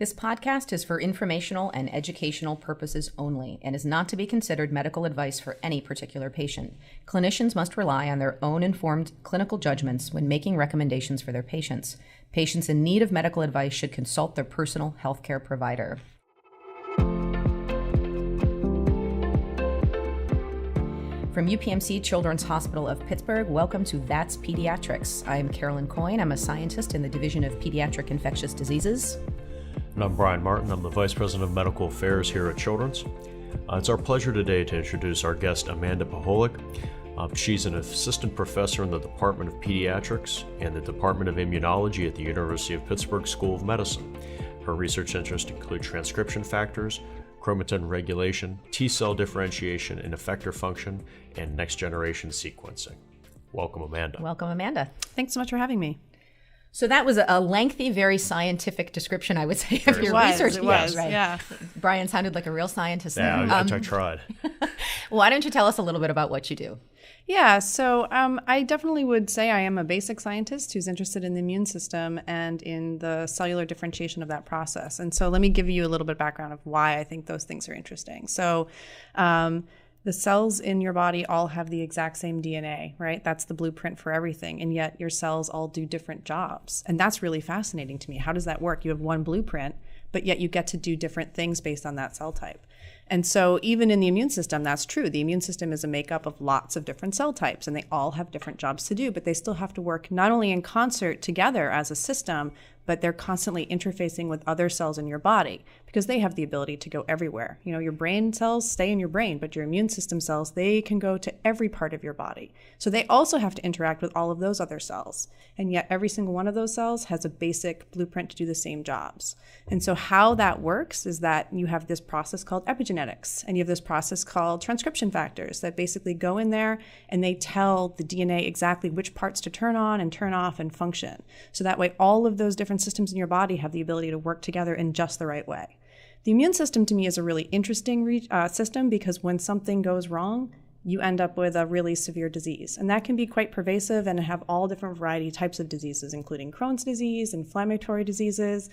This podcast is for informational and educational purposes only and is not to be considered medical advice for any particular patient. Clinicians must rely on their own informed clinical judgments when making recommendations for their patients. Patients in need of medical advice should consult their personal healthcare provider. From UPMC Children's Hospital of Pittsburgh, welcome to That's Pediatrics. I'm Carolyn Coyne. I'm a scientist in the Division of Pediatric Infectious Diseases. And I'm Brian Martin. I'm the Vice President of Medical Affairs here at Children's. It's our pleasure today to introduce our guest, Amanda Poholek. She's an assistant professor in the Department of Pediatrics and the Department of Immunology at the University of Pittsburgh School of Medicine. Her research interests include transcription factors, chromatin regulation, T-cell differentiation and effector function, and next-generation sequencing. Welcome, Amanda. Welcome, Amanda. Thanks so much for having me. So that was a lengthy, very scientific description, I would say, of your research. It was, right? Yeah. Brian sounded like a real scientist. Yeah, I tried. Why don't you tell us a little bit about what you do? Yeah, so I definitely would say I am a basic scientist who's interested in the immune system and in the cellular differentiation of that process. And so let me give you a little bit of background of why I think those things are interesting. So the cells in your body all have the exact same DNA, right? That's the blueprint for everything. And yet your cells all do different jobs. And that's really fascinating to me. How does that work? You have one blueprint, but yet you get to do different things based on that cell type. And so even in the immune system, that's true. The immune system is a makeup of lots of different cell types, and they all have different jobs to do, but they still have to work not only in concert together as a system, but they're constantly interfacing with other cells in your body because they have the ability to go everywhere. You know, your brain cells stay in your brain, but your immune system cells, they can go to every part of your body. So they also have to interact with all of those other cells. And yet every single one of those cells has a basic blueprint to do the same jobs. And so how that works is that you have this process called epigenetics, and you have this process called transcription factors that basically go in there and they tell the DNA exactly which parts to turn on and turn off and function. So that way all of those different systems in your body have the ability to work together in just the right way. The immune system to me is a really interesting system because when something goes wrong, you end up with a really severe disease. And that can be quite pervasive and have all different variety types of diseases, including Crohn's disease, inflammatory diseases,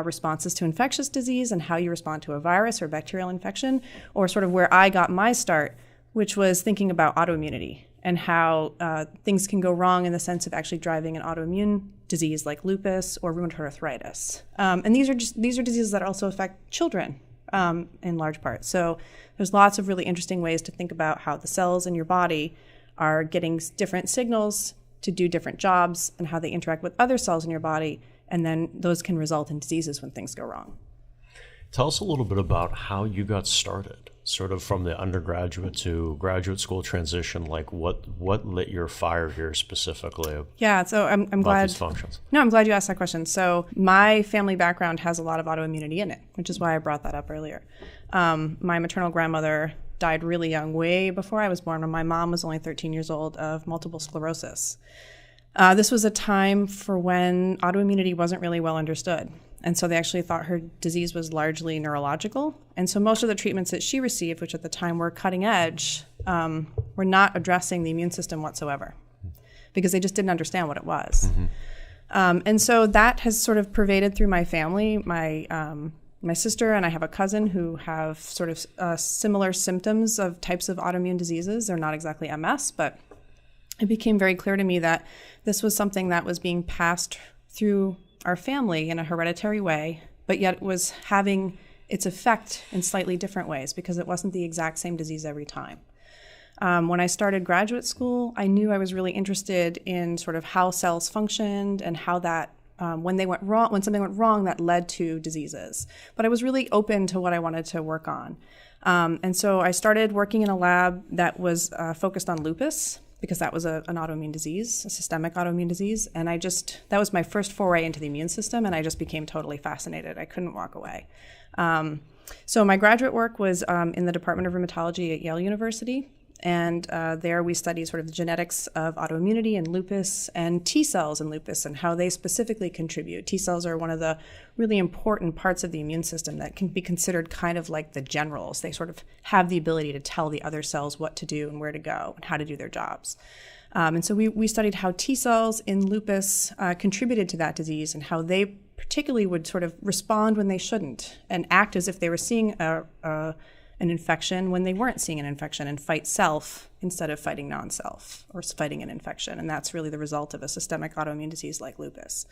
responses to infectious disease, and how you respond to a virus or bacterial infection, or sort of where I got my start, which was thinking about autoimmunity and how things can go wrong in the sense of actually driving an autoimmune disease like lupus or rheumatoid arthritis. And these are diseases that also affect children in large part. So there's lots of really interesting ways to think about how the cells in your body are getting different signals to do different jobs and how they interact with other cells in your body. And then those can result in diseases when things go wrong. Tell us a little bit about how you got started, sort of from the undergraduate to graduate school transition. Like what lit your fire here specifically? Yeah, so I'm glad. These functions. No, I'm glad you asked that question. So my family background has a lot of autoimmunity in it, which is why I brought that up earlier. My maternal grandmother died really young, way before I was born, when my mom was only 13 years old, of multiple sclerosis. This was a time for when autoimmunity wasn't really well understood. And so they actually thought her disease was largely neurological. And so most of the treatments that she received, which at the time were cutting edge, were not addressing the immune system whatsoever because they just didn't understand what it was. Mm-hmm. And so that has sort of pervaded through my family. My sister and I have a cousin who have sort of similar symptoms of types of autoimmune diseases. They're not exactly MS, but it became very clear to me that this was something that was being passed through our family in a hereditary way, but yet it was having its effect in slightly different ways because it wasn't the exact same disease every time. When I started graduate school, I knew I was really interested in sort of how cells functioned and how that when something went wrong, that led to diseases. But I was really open to what I wanted to work on. And so I started working in a lab that was focused on lupus, because that was an autoimmune disease, a systemic autoimmune disease. And that was my first foray into the immune system, and I just became totally fascinated. I couldn't walk away. So my graduate work was in the Department of Rheumatology at Yale University. And there we studied sort of the genetics of autoimmunity and lupus and T cells in lupus and how they specifically contribute. T cells are one of the really important parts of the immune system that can be considered kind of like the generals. They sort of have the ability to tell the other cells what to do and where to go and how to do their jobs. And so we studied how T cells in lupus contributed to that disease and how they particularly would sort of respond when they shouldn't and act as if they were seeing an infection when they weren't seeing an infection, and fight self instead of fighting non-self or fighting an infection. And that's really the result of a systemic autoimmune disease like lupus.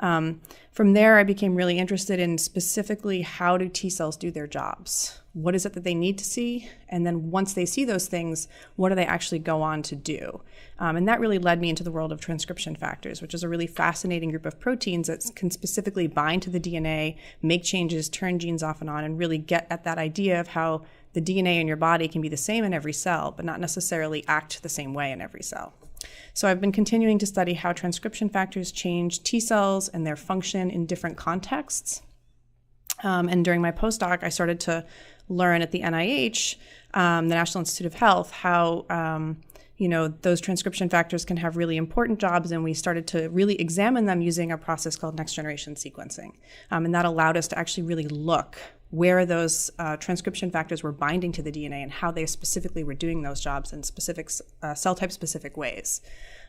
From there, I became really interested in specifically how do T cells do their jobs? What is it that they need to see? And then once they see those things, what do they actually go on to do? And that really led me into the world of transcription factors, which is a really fascinating group of proteins that can specifically bind to the DNA, make changes, turn genes off and on, and really get at that idea of how the DNA in your body can be the same in every cell, but not necessarily act the same way in every cell. So I've been continuing to study how transcription factors change T cells and their function in different contexts. And during my postdoc, I started to learn at the NIH, the National Institute of Health, how those transcription factors can have really important jobs, and we started to really examine them using a process called next-generation sequencing. And that allowed us to actually really look where those transcription factors were binding to the DNA and how they specifically were doing those jobs in specific cell type specific ways.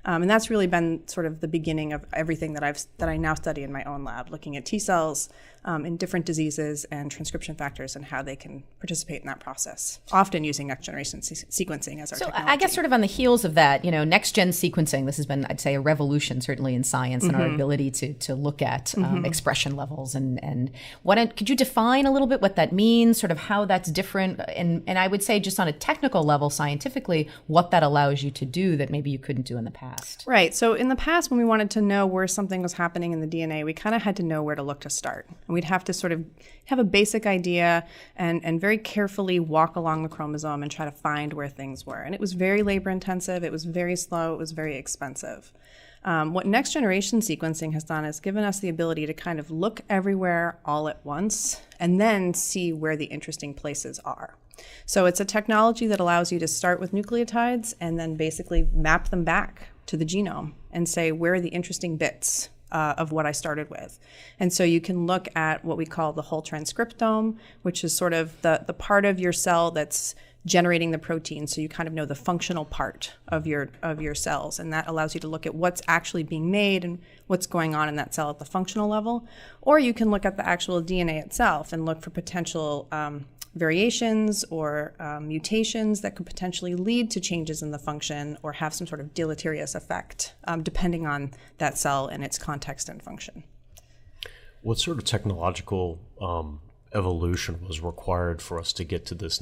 And that's really been sort of the beginning of everything that I now study in my own lab, looking at T cells in different diseases and transcription factors and how they can participate in that process, often using next-generation sequencing as our technology. So I guess sort of on the heels of that, next-gen sequencing, this has been, I'd say, a revolution certainly in science and our ability to look at expression levels. And could you define a little bit what that means, sort of how that's different? And I would say just on a technical level, scientifically, what that allows you to do that maybe you couldn't do in the past. Right. So in the past, when we wanted to know where something was happening in the DNA, we kind of had to know where to look to start. And we'd have to sort of have a basic idea and very carefully walk along the chromosome and try to find where things were. And it was very labor intensive. It was very slow. It was very expensive. What next generation sequencing has done is given us the ability to kind of look everywhere all at once and then see where the interesting places are. So it's a technology that allows you to start with nucleotides and then basically map them back to the genome and say, where are the interesting bits of what I started with? And so you can look at what we call the whole transcriptome, which is sort of the part of your cell that's generating the protein. So you kind of know the functional part of your cells. And that allows you to look at what's actually being made and what's going on in that cell at the functional level. Or you can look at the actual DNA itself and look for potential variations or mutations that could potentially lead to changes in the function or have some sort of deleterious effect, depending on that cell and its context and function. What sort of technological evolution was required for us to get to this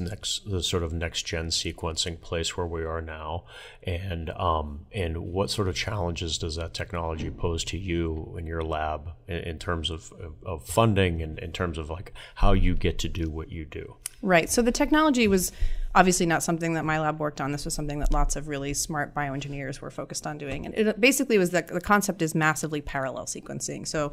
sort of next-gen sequencing place where we are now, and what sort of challenges does that technology pose to you in your lab in terms of funding and in terms of like how you get to do what you do? Right. So the technology was obviously not something that my lab worked on. This was something that lots of really smart bioengineers were focused on doing. And it basically was that the concept is massively parallel sequencing. So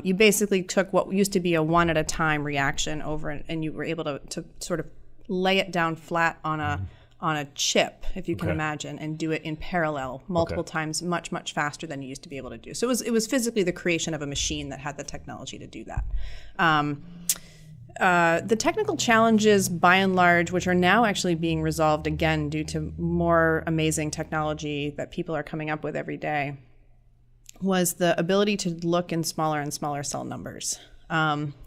you basically took what used to be a one at a time reaction over and you were able to sort of lay it down flat on a chip, if you can imagine, and do it in parallel multiple times, much, much faster than you used to be able to do. So it was physically the creation of a machine that had the technology to do that. The technical challenges, by and large, which are now actually being resolved again due to more amazing technology that people are coming up with every day, was the ability to look in smaller and smaller cell numbers.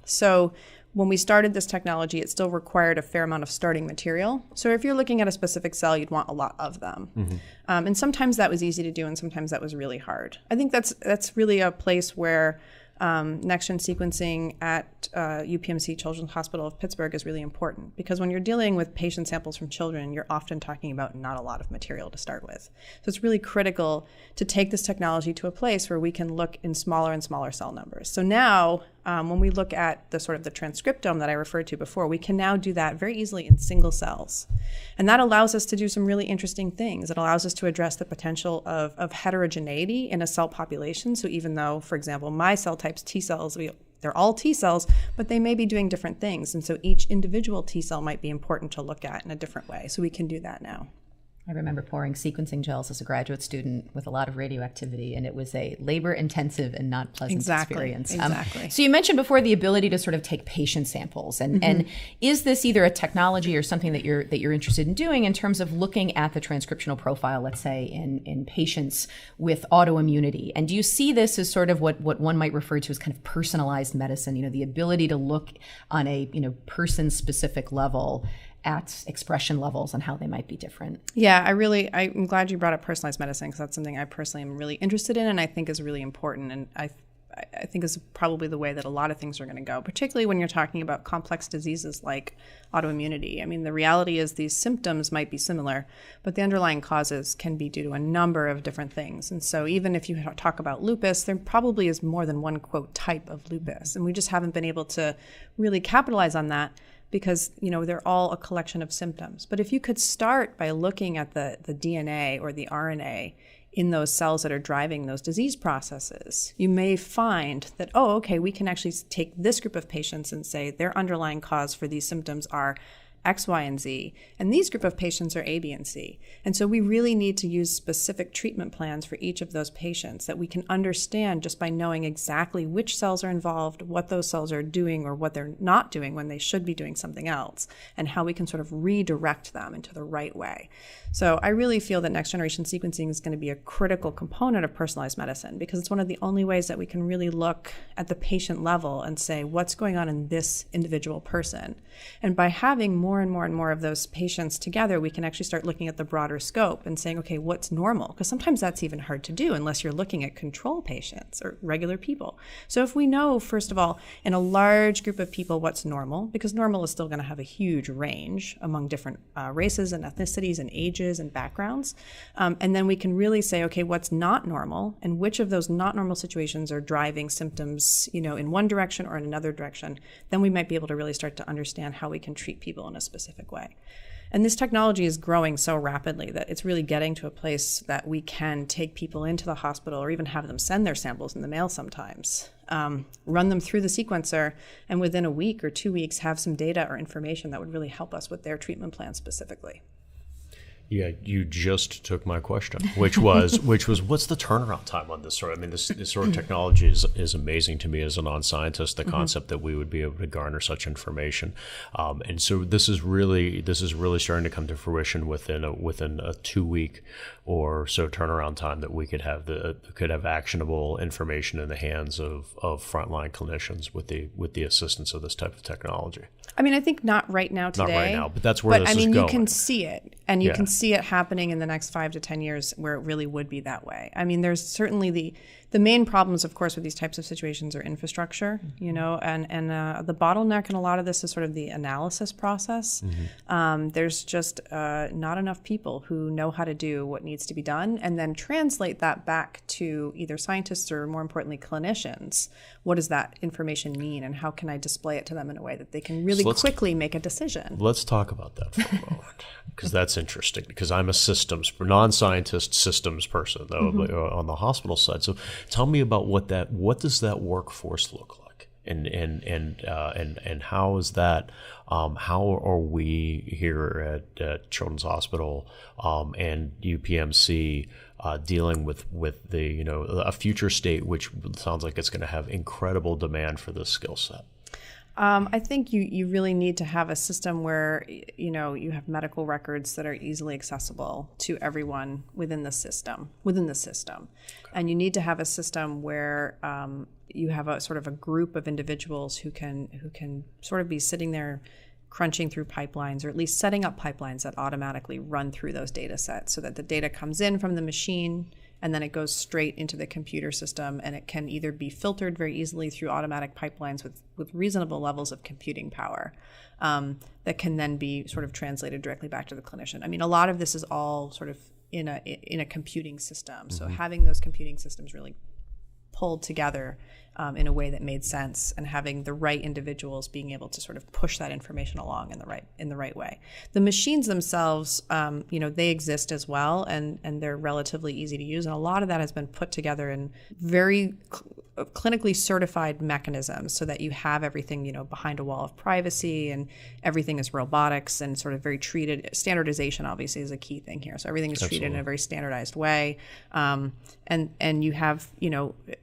So when we started this technology, it still required a fair amount of starting material. So if you're looking at a specific cell, you'd want a lot of them. And sometimes that was easy to do, and sometimes that was really hard. I think that's really a place where next-gen sequencing at UPMC Children's Hospital of Pittsburgh is really important, because when you're dealing with patient samples from children, you're often talking about not a lot of material to start with. So it's really critical to take this technology to a place where we can look in smaller and smaller cell numbers. So now, when we look at the sort of the transcriptome that I referred to before, we can now do that very easily in single cells. And that allows us to do some really interesting things. It allows us to address the potential of heterogeneity in a cell population. So even though, for example, my cell types, T cells, they're all T cells, but they may be doing different things. And so each individual T cell might be important to look at in a different way. So we can do that now. I remember pouring sequencing gels as a graduate student with a lot of radioactivity, and it was a labor-intensive and not pleasant experience. Exactly. So you mentioned before the ability to sort of take patient samples, and is this either a technology or something that you're interested in doing in terms of looking at the transcriptional profile, let's say, in patients with autoimmunity? And do you see this as sort of what one might refer to as kind of personalized medicine? You know, the ability to look on a person-specific level at expression levels and how they might be different. Yeah, I'm glad you brought up personalized medicine, because that's something I personally am really interested in and I think is really important. And I think is probably the way that a lot of things are going to go, particularly when you're talking about complex diseases like autoimmunity. I mean, the reality is these symptoms might be similar, but the underlying causes can be due to a number of different things. And so even if you talk about lupus, there probably is more than one, quote, type of lupus. And we just haven't been able to really capitalize on that, because they're all a collection of symptoms. But if you could start by looking at the DNA or the RNA in those cells that are driving those disease processes, you may find that, we can actually take this group of patients and say their underlying cause for these symptoms are X, Y, and Z, and these group of patients are A, B, and C. And so we really need to use specific treatment plans for each of those patients that we can understand just by knowing exactly which cells are involved, what those cells are doing or what they're not doing when they should be doing something else, and how we can sort of redirect them into the right way. So I really feel that next generation sequencing is going to be a critical component of personalized medicine, because it's one of the only ways that we can really look at the patient level and say what's going on in this individual person. And by having more and more of those patients together, we can actually start looking at the broader scope and saying, okay, what's normal? Because sometimes that's even hard to do unless you're looking at control patients or regular people. So if we know, first of all, in a large group of people what's normal, because normal is still going to have a huge range among different races and ethnicities and ages and backgrounds, and then we can really say, okay, what's not normal and which of those not normal situations are driving symptoms, in one direction or in another direction, then we might be able to really start to understand how we can treat people in a specific way. And this technology is growing so rapidly that it's really getting to a place that we can take people into the hospital or even have them send their samples in the mail sometimes, run them through the sequencer, and within a week or 2 weeks have some data or information that would really help us with their treatment plan specifically. Yeah, you just took my question, which was what's the turnaround time on this sort of? I mean, this sort of technology is amazing to me as a non-scientist. The concept that we would be able to garner such information, and so this is really starting to come to fruition within a 2 week or so turnaround time that we could have actionable information in the hands of frontline clinicians with the assistance of this type of technology. I mean, I think not right now today. Not right now, but that's where this is going. You can see it, and you can see it happening in the next 5 to 10 years where it really would be that way. I mean, there's certainly the main problems, of course, with these types of situations are infrastructure, and the bottleneck in a lot of this is sort of the analysis process. There's just not enough people who know how to do what needs to be done and then translate that back to either scientists or, more importantly, clinicians. What does that information mean, and how can I display it to them in a way that they can really quickly make a decision? Let's talk about that for a moment, because that's interesting, because I'm a non-scientist systems person, though, on the hospital side. So tell me about what does that workforce look like, and how is that? How are we here at Children's Hospital and UPMC dealing with the a future state which sounds like it's going to have incredible demand for this skill set? I think you really need to have a system where you have medical records that are easily accessible to everyone within the system. Okay. And you need to have a system where you have a sort of a group of individuals who can sort of be sitting there crunching through pipelines, or at least setting up pipelines that automatically run through those data sets so that the data comes in from the machine and then it goes straight into the computer system, and it can either be filtered very easily through automatic pipelines with reasonable levels of computing power that can then be sort of translated directly back to the clinician. I mean, a lot of this is all sort of in a computing system. So having those computing systems really pulled together in a way that made sense, and having the right individuals being able to sort of push that information along in the right way. The machines themselves, they exist as well, and they're relatively easy to use, and a lot of that has been put together in very clinically certified mechanisms so that you have everything, behind a wall of privacy, and everything is robotics and sort of very treated. Standardization obviously is a key thing here. So everything is treated in a very standardized way. And you have,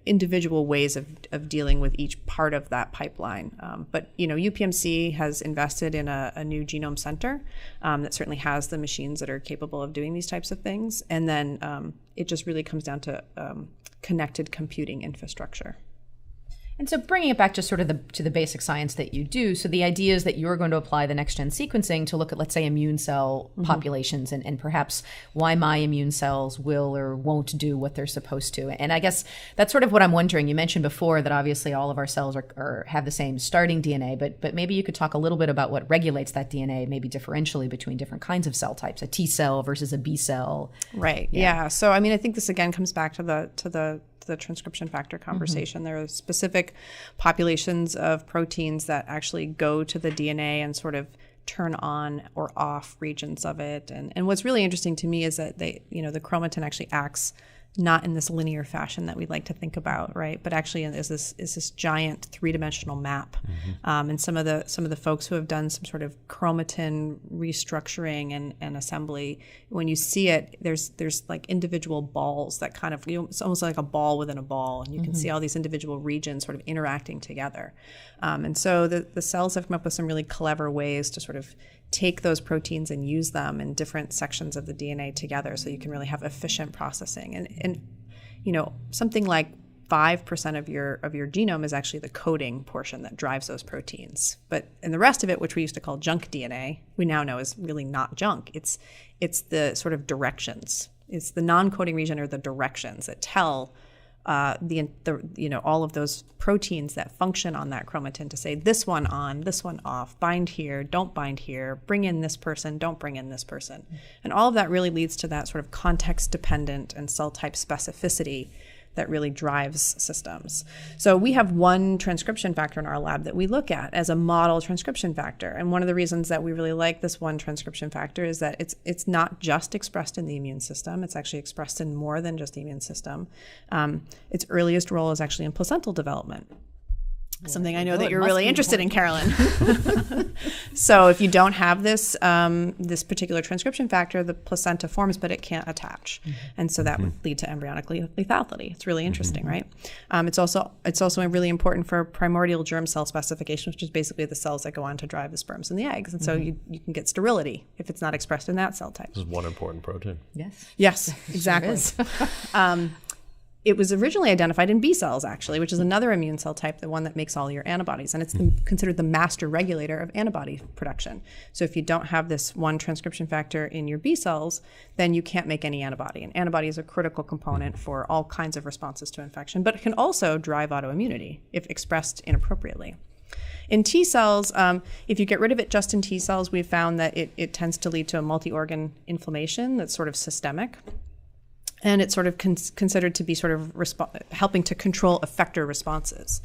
individual ways of dealing with each part of that pipeline. But UPMC has invested in a new genome center that certainly has the machines that are capable of doing these types of things. And then it just really comes down to connected computing infrastructure. And so bringing it back just sort of to the basic science that you do, so the idea is that you're going to apply the NextGen sequencing to look at, let's say, immune cell populations and perhaps why my immune cells will or won't do what they're supposed to. And I guess that's sort of what I'm wondering. You mentioned before that obviously all of our cells have the same starting DNA, but maybe you could talk a little bit about what regulates that DNA, maybe differentially between different kinds of cell types, a T cell versus a B cell. Right. Yeah. So, I mean, I think this again comes back to the transcription factor conversation. There are specific populations of proteins that actually go to the DNA and sort of turn on or off regions of it. And what's really interesting to me is that the chromatin actually acts not in this linear fashion that we'd like to think about, right? But actually is this giant three-dimensional map. And some of the folks who have done some sort of chromatin restructuring and assembly, when you see it, there's like individual balls that kind of, it's almost like a ball within a ball, and you can see all these individual regions sort of interacting together. And so the cells have come up with some really clever ways to sort of take those proteins and use them in different sections of the DNA together, so you can really have efficient processing. And something like 5% of your genome is actually the coding portion that drives those proteins. And the rest of it, which we used to call junk DNA, we now know is really not junk. It's the sort of directions. It's the non-coding region or the directions that tell all of those proteins that function on that chromatin to say this one on, this one off, bind here, don't bind here, bring in this person, don't bring in this person. And all of that really leads to that sort of context dependent and cell type specificity that really drives systems. So we have one transcription factor in our lab that we look at as a model transcription factor. And one of the reasons that we really like this one transcription factor is that it's not just expressed in the immune system. It's actually expressed in more than just the immune system. Its earliest role is actually in placental development. Something I know that you're really interested in, Carolyn. So if you don't have this particular transcription factor, the placenta forms, but it can't attach. And so that would lead to embryonic lethality. It's really interesting, right? It's also really important for primordial germ cell specification, which is basically the cells that go on to drive the sperms and the eggs. And so you can get sterility if it's not expressed in that cell type. This is one important protein. Yes, exactly. Sure It was originally identified in B cells, actually, which is another immune cell type, the one that makes all your antibodies. And it's considered the master regulator of antibody production. So if you don't have this one transcription factor in your B cells, then you can't make any antibody. And antibody is a critical component for all kinds of responses to infection, but it can also drive autoimmunity if expressed inappropriately. In T cells, if you get rid of it just in T cells, we've found that it tends to lead to a multi-organ inflammation that's sort of systemic. And it's sort of considered to be sort of helping to control effector responses.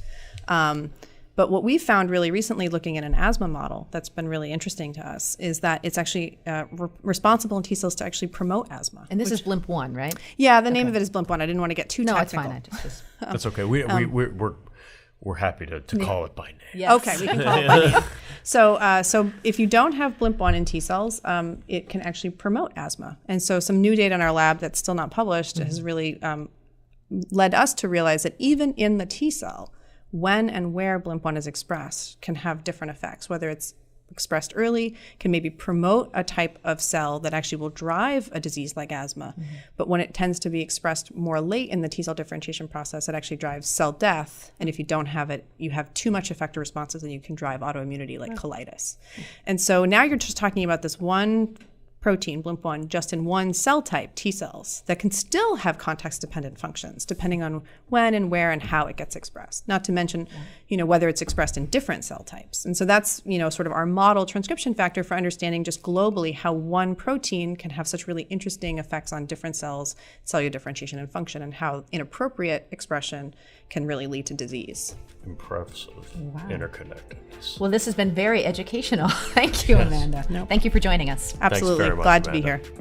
But what we found really recently looking at an asthma model that's been really interesting to us is that it's actually responsible in T cells to actually promote asthma. And this is BLIMP1, right? Yeah, the name of it is BLIMP1. I didn't want to get too technical. No, it's fine. That's okay. We're happy to call it by name. Yes. Okay, we can call it by name. So if you don't have BLIMP1 in T cells, it can actually promote asthma. And so some new data in our lab that's still not published has really led us to realize that even in the T cell, when and where BLIMP1 is expressed can have different effects, whether it's expressed early, can maybe promote a type of cell that actually will drive a disease like asthma. But when it tends to be expressed more late in the T cell differentiation process, it actually drives cell death. And if you don't have it, you have too much effector responses and you can drive autoimmunity like colitis. And so now you're just talking about this one protein, BLIMP1, just in one cell type, T cells, that can still have context-dependent functions depending on when and where and how it gets expressed, not to mention, whether it's expressed in different cell types. And so that's, sort of our model transcription factor for understanding just globally how one protein can have such really interesting effects on different cells, cellular differentiation and function, and how inappropriate expression can really lead to disease. Impressive interconnectedness. Well, this has been very educational. Thank you, Amanda. Nope. Thank you for joining us. Absolutely. Thanks very much, Glad to be Amanda. here.